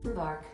Embark.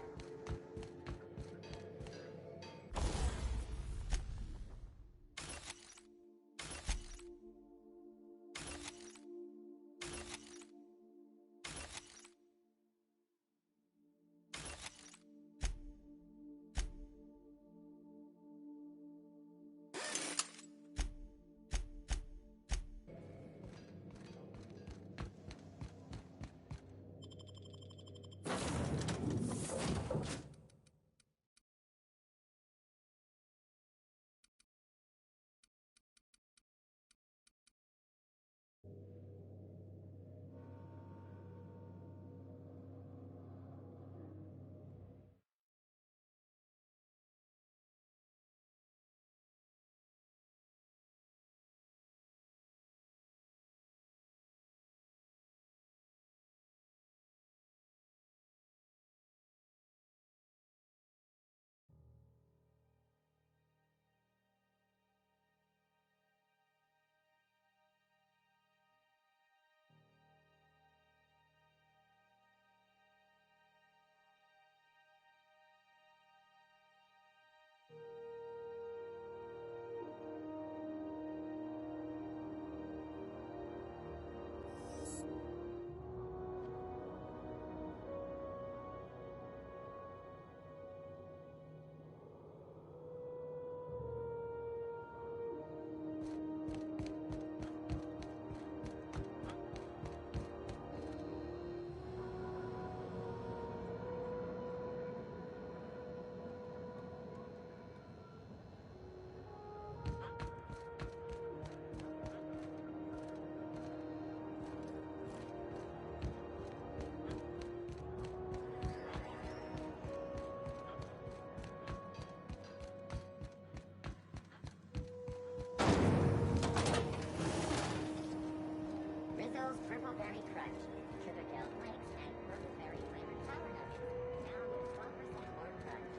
Rizzo's Purple Berry Crunch. Sugar Gel Flakes and Purple Berry flavored sour nuggets. Now with 12% more crunch.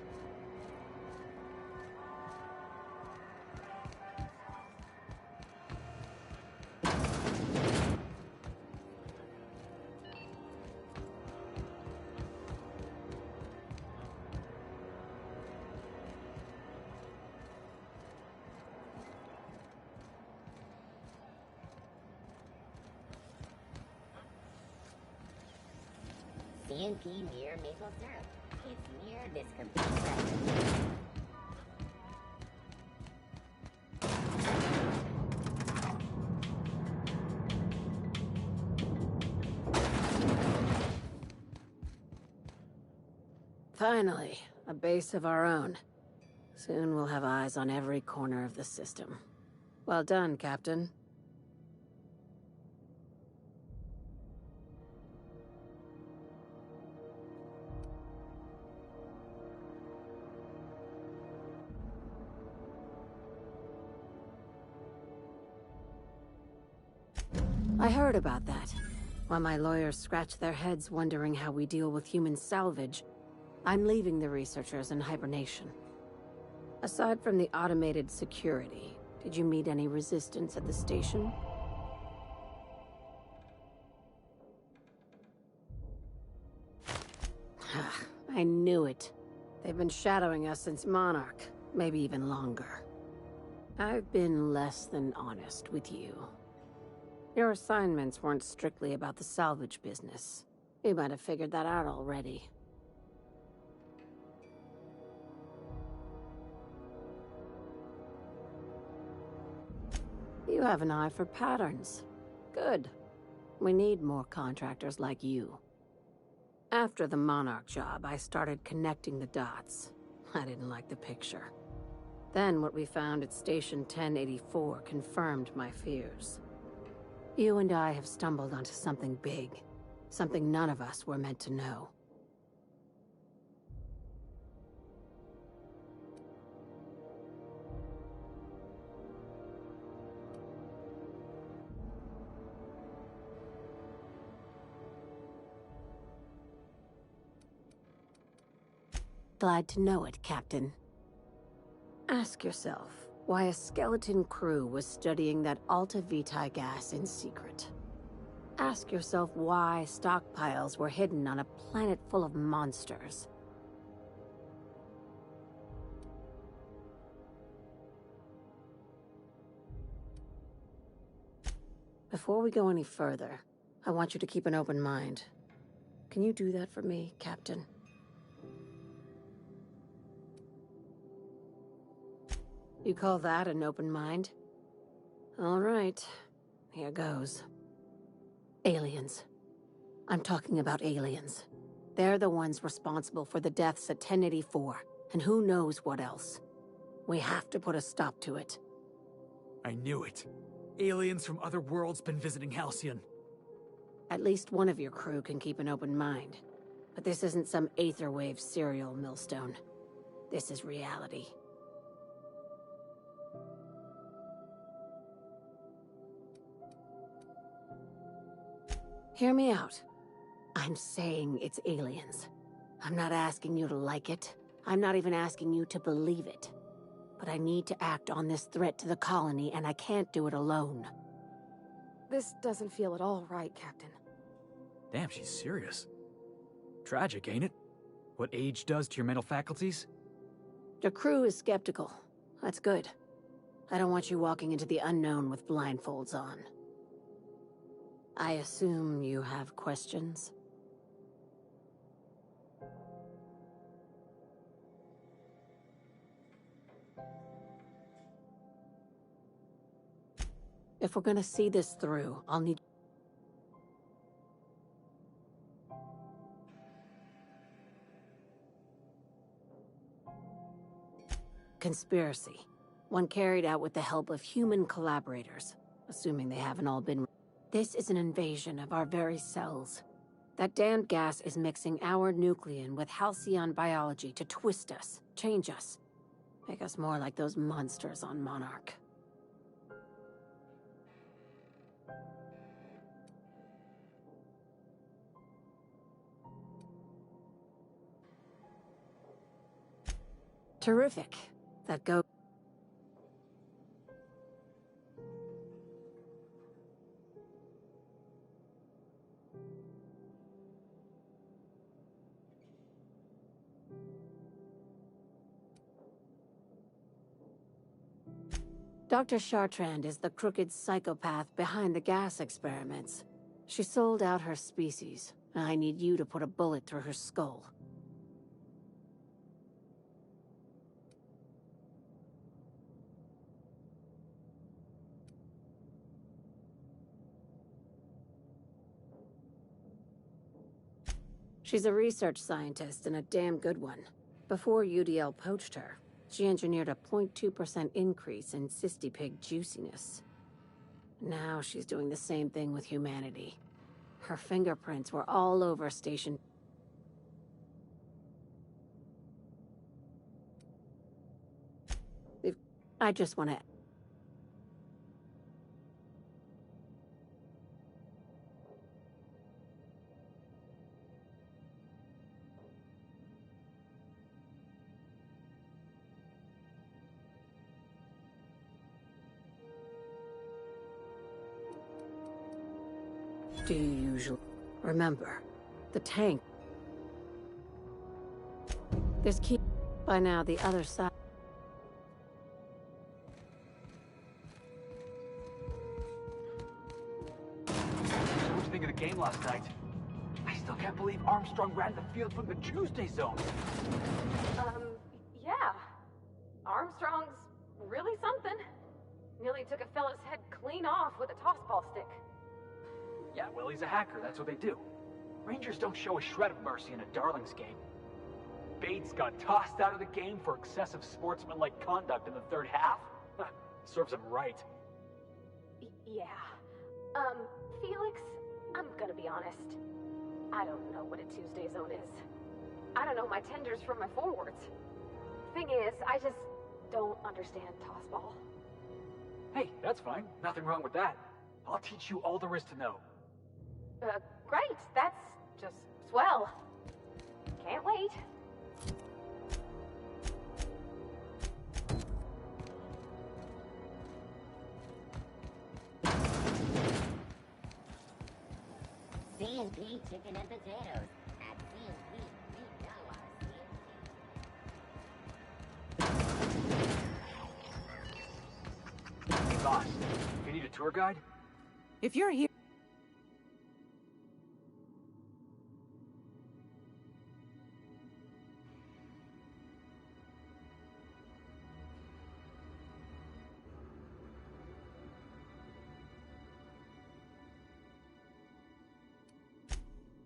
CNP Mere Maple Syrup. It's near this complete recipe. Finally, a base of our own. Soon we'll have eyes on every corner of the system. Well done, Captain. I heard about that. While my lawyers scratch their heads wondering how we deal with human salvage, I'm leaving the researchers in hibernation. Aside from the automated security, did you meet any resistance at the station? I knew it. They've been shadowing us since Monarch, maybe even longer. I've been less than honest with you. Your assignments weren't strictly about the salvage business. You might have figured that out already. You have an eye for patterns. Good. We need more contractors like you. After the Monarch job, I started connecting the dots. I didn't like the picture. Then what we found at Station 1084 confirmed my fears. You and I have stumbled onto something big. Something none of us were meant to know. Glad to know it, Captain. Ask yourself why a skeleton crew was studying that Alta Vitae gas in secret. Ask yourself why stockpiles were hidden on a planet full of monsters. Before we go any further, I want you to keep an open mind. Can you do that for me, Captain? You call that an open mind? All right, here goes. Aliens. I'm talking about aliens. They're the ones responsible for the deaths at 1084, and who knows what else. We have to put a stop to it. I knew it. Aliens from other worlds been visiting Halcyon. At least one of your crew can keep an open mind. But this isn't some Aetherwave serial, Millstone. This is reality. Hear me out. I'm saying it's aliens. I'm not asking you to like it. I'm not even asking you to believe it. But I need to act on this threat to the colony, and I can't do it alone. This doesn't feel at all right, Captain. Damn, she's serious. Tragic, ain't it? What age does to your mental faculties? The crew is skeptical. That's good. I don't want you walking into the unknown with blindfolds on. I assume you have questions? If we're gonna see this through, I'll need... Conspiracy. One carried out with the help of human collaborators, assuming they haven't all been... This is an invasion of our very cells. That damned gas is mixing our nucleon with halcyon biology to twist us, change us, make us more like those monsters on Monarch. Terrific. That goes... Dr. Chartrand is the crooked psychopath behind the gas experiments. She sold out her species. I need you to put a bullet through her skull. She's a research scientist and a damn good one. Before UDL poached her, she engineered a 0.2% increase in cystipig juiciness. Now she's doing the same thing with humanity. Her fingerprints were all over Station... I just want to... Do you usually... Remember, the tank... There's key... By now, the other side... What do you think of the game last night? I still can't believe Armstrong ran the field from the Tuesday zone. Yeah. Armstrong's really something. Nearly took a fella's head clean off with a tossball stick. Yeah, well, he's a hacker. That's what they do. Rangers don't show a shred of mercy in a Darlings game. Bates got tossed out of the game for excessive sportsmanlike conduct in the third half. Serves him right. Yeah. Felix, I'm gonna be honest. I don't know what a Tuesday zone is. I don't know my tenders from my forwards. Thing is, I just don't understand tossball. Hey, that's fine. Nothing wrong with that. I'll teach you all there is to know. Great. That's just swell. Can't wait. C&P chicken and potatoes. At C&P, we know our C&P. Hey, boss. You need a tour guide? If you're here...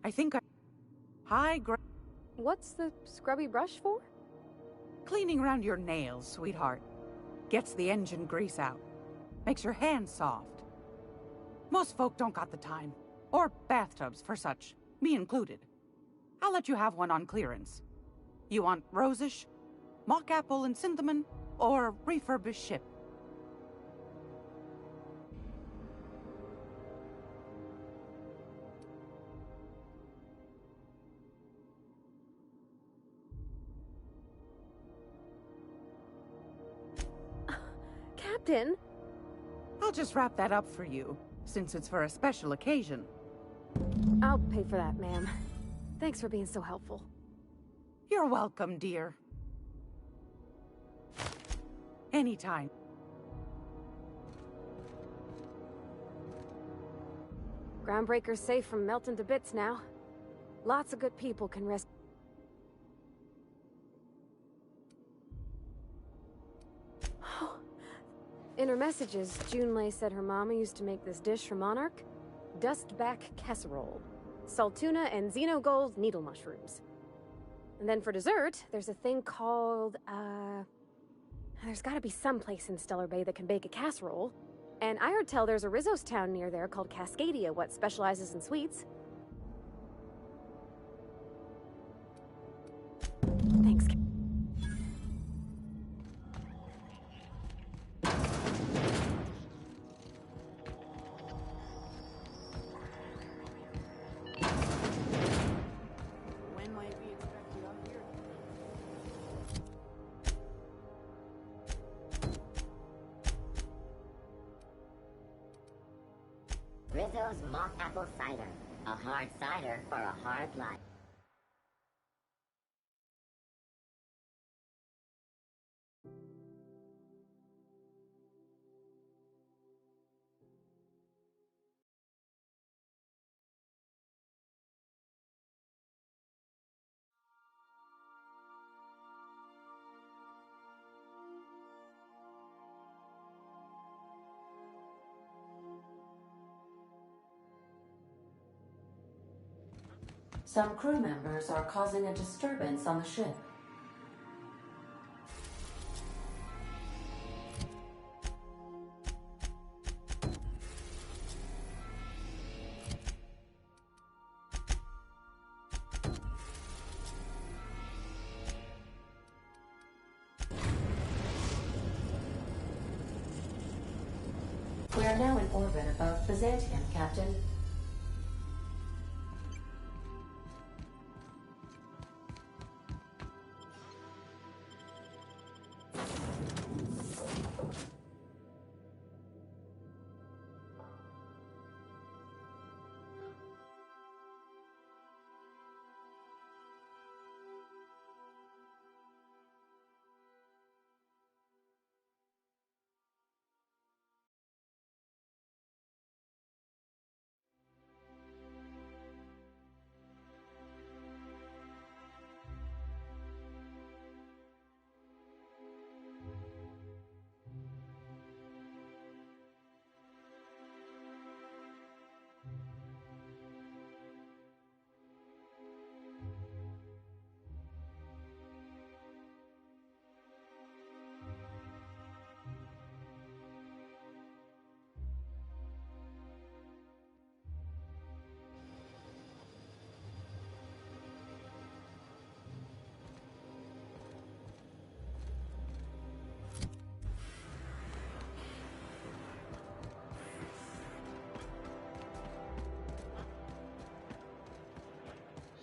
I think I... Hi, What's the scrubby brush for? Cleaning around your nails, sweetheart. Gets the engine grease out. Makes your hands soft. Most folk don't got the time. Or bathtubs for such. Me included. I'll let you have one on clearance. You want rosish, mock apple and cinnamon, or refurbished ship? Captain? I'll just wrap that up for you, since it's for a special occasion. I'll pay for that, ma'am. Thanks for being so helpful. You're welcome, dear. Anytime. Groundbreaker's safe from melting to bits now. Lots of good people can rest. In her messages, Junlei said her mama used to make this dish for Monarch. Dustback casserole. Saltuna and xenogold needle mushrooms. And then for dessert, there's a thing called, there's gotta be some place in Stellar Bay that can bake a casserole. And I heard tell there's a Rizzo's town near there called Cascadia, what specializes in sweets. Thanks. When might we expect you out here? Rizzo's mock apple cider. A hard cider for a hard life. Some crew members are causing a disturbance on the ship. We are now in orbit above Byzantium, Captain.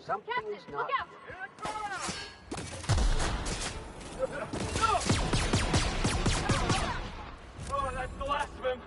Something's Captain, not... look out! Oh, that's the last of him.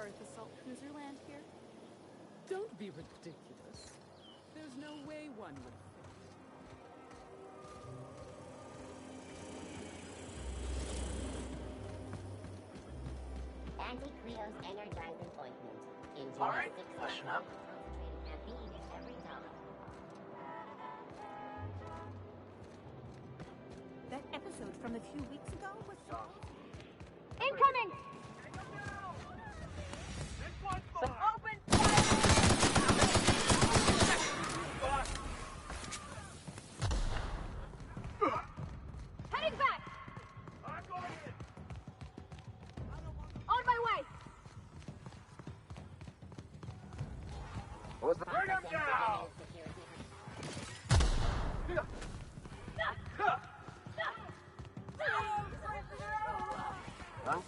Earth assault cruiser land here? Don't be ridiculous. There's no way one would fit. Anti-Creo's energizing ointment. Enjoy All right, 6 listen up. concentrated caffeine every time. That episode from a few weeks ago was so... Incoming! Open fire! Heading back! I'm going in. On my way! Bring him down! Huh?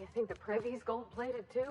You think the Privy's gold-plated too?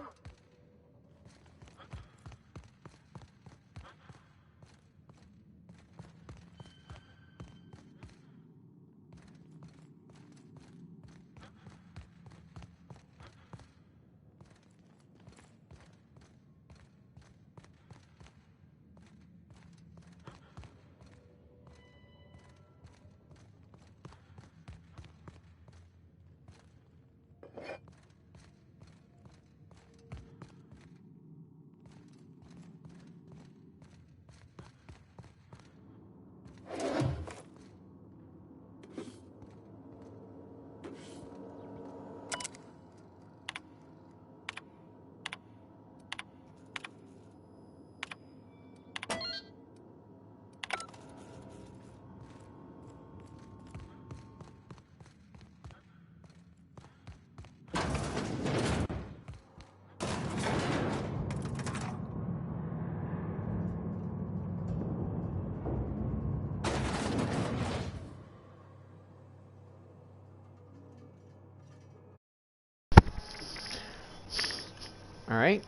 Alright.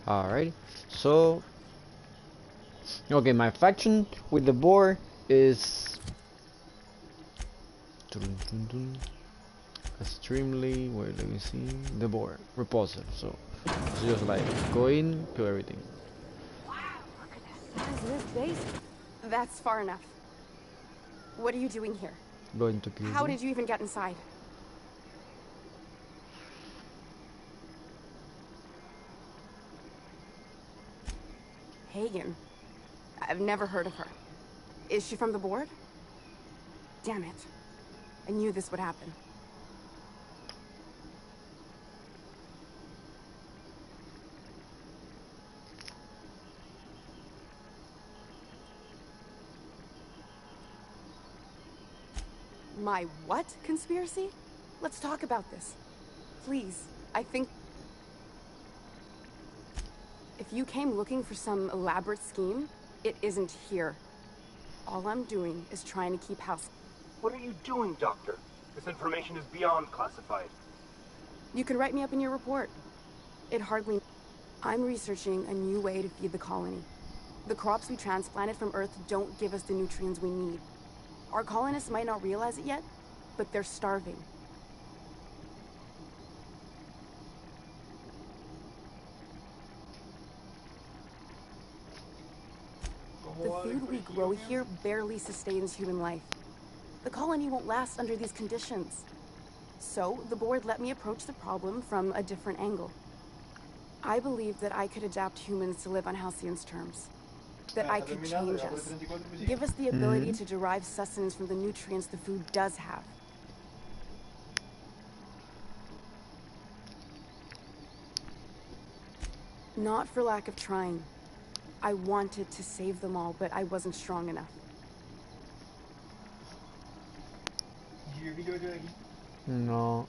Alright. So okay, my faction with the board is extremely, where do we see the board? Repulsive. So it's just like go in, kill everything. Wow, look at the size of this base. That's far enough. What are you doing here? Going to kill How you. did you even get inside? Hagen. I've never heard of her. Is she from the board? Damn it. I knew this would happen. My what conspiracy? Let's talk about this. Please, I think... If you came looking for some elaborate scheme, it isn't here. All I'm doing is trying to keep house. What are you doing, Doctor? This information is beyond classified. You can write me up in your report. It hardly... I'm researching a new way to feed the colony. The crops we transplanted from Earth don't give us the nutrients we need. Our colonists might not realize it yet, but they're starving. The food we grow here barely sustains human life. The colony won't last under these conditions. So, the board let me approach the problem from a different angle. I believe that I could adapt humans to live on Halcyon's terms. That I could change us. Give us the ability to derive sustenance from the nutrients the food does have. Not for lack of trying. I wanted to save them all, but I wasn't strong enough. No.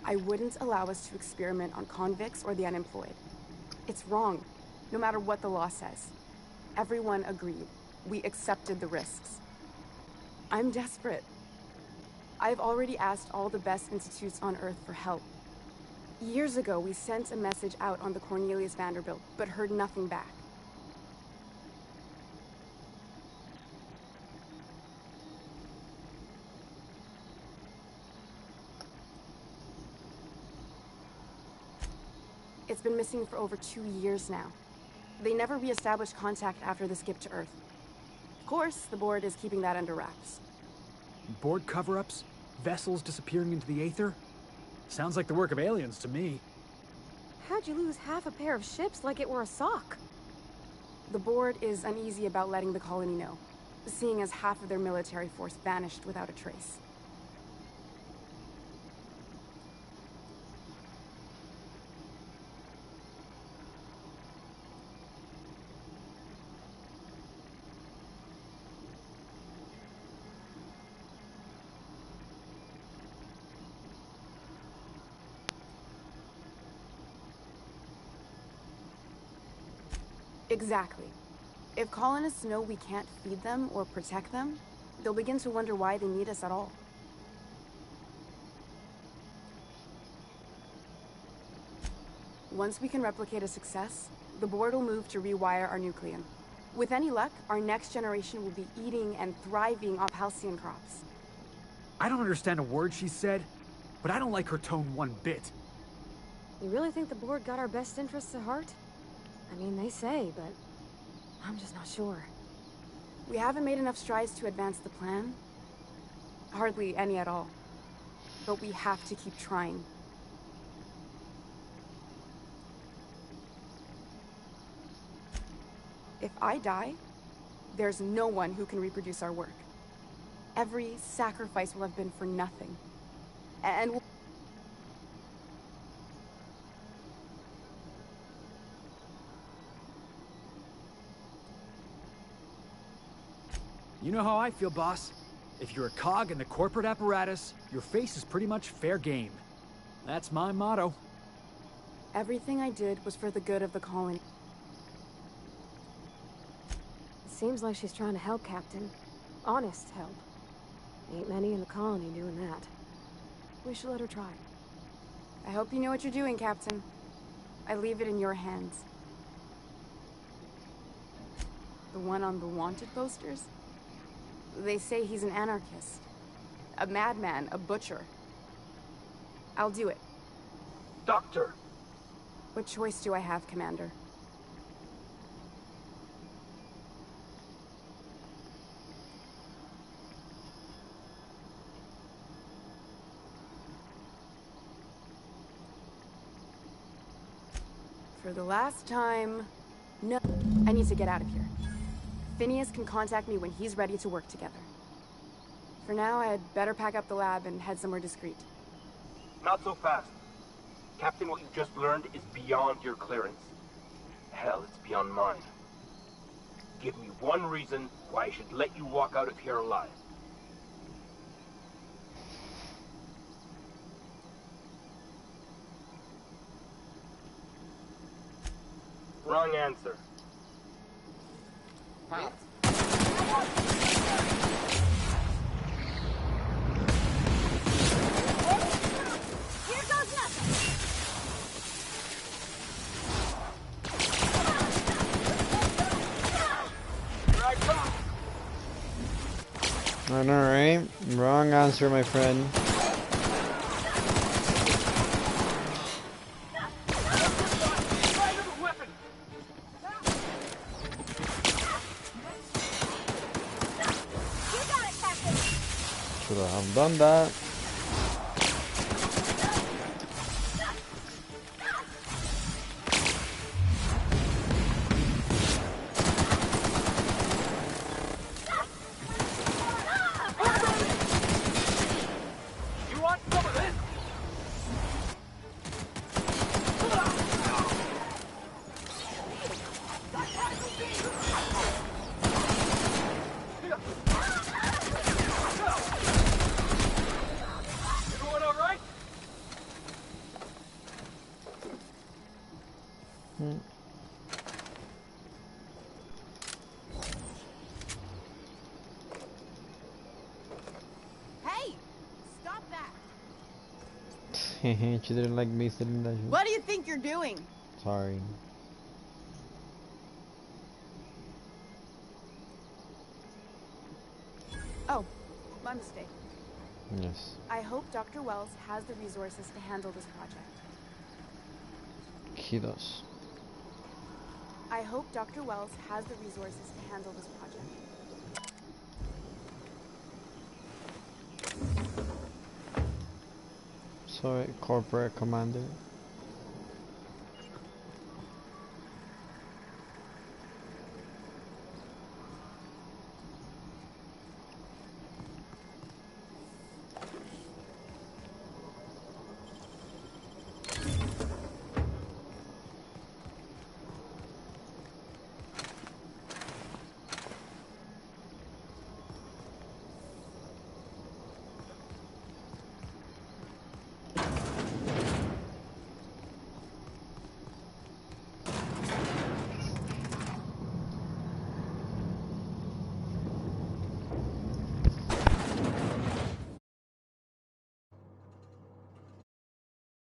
I wouldn't allow us to experiment on convicts or the unemployed. It's wrong, no matter what the law says. Everyone agreed. We accepted the risks. I'm desperate. I've already asked all the best institutes on Earth for help. Years ago, we sent a message out on the Cornelius Vanderbilt, but heard nothing back. It's been missing for over 2 years now. They never re-established contact after the skip to Earth. Of course, the board is keeping that under wraps. Board cover-ups? Vessels disappearing into the aether? Sounds like the work of aliens to me. How'd you lose half a pair of ships like it were a sock? The board is uneasy about letting the colony know, seeing as half of their military force vanished without a trace. Exactly. If colonists know we can't feed them or protect them, they'll begin to wonder why they need us at all. Once we can replicate a success, the board will move to rewire our nucleum. With any luck, our next generation will be eating and thriving off halcyon crops. I don't understand a word she said, but I don't like her tone one bit. You really think the board got our best interests at heart? I mean, they say, but I'm just not sure. We haven't made enough strides to advance the plan. Hardly any at all. But we have to keep trying. If I die, there's no one who can reproduce our work. Every sacrifice will have been for nothing. And You know how I feel, boss. If you're a cog in the corporate apparatus, your face is pretty much fair game. That's my motto. everything I did was for the good of the colony. It seems like she's trying to help, Captain. Honest help. Ain't many in the colony doing that. We should let her try. I hope you know what you're doing, Captain. I leave it in your hands. The one on the wanted posters? They say he's an anarchist. A madman, a butcher. I'll do it. Doctor! What choice do I have, Commander? For the last time... No. I need to get out of here. Phineas can contact me when he's ready to work together. For now, I'd better pack up the lab and head somewhere discreet. Not so fast. Captain, what you just learned is beyond your clearance. Hell, it's beyond mine. Give me one reason why I should let you walk out of here alive. Wrong answer. Here goes nothing. I know, right? Wrong answer, my friend. Should have done that. Hey! Stop that! She didn't like me sitting there. What do you think you're doing? Sorry. Oh, my mistake. Yes. I hope Dr. Wells has the resources to handle this project. He does. I hope Dr. Wells has the resources to handle this project. Sorry, corporate commander.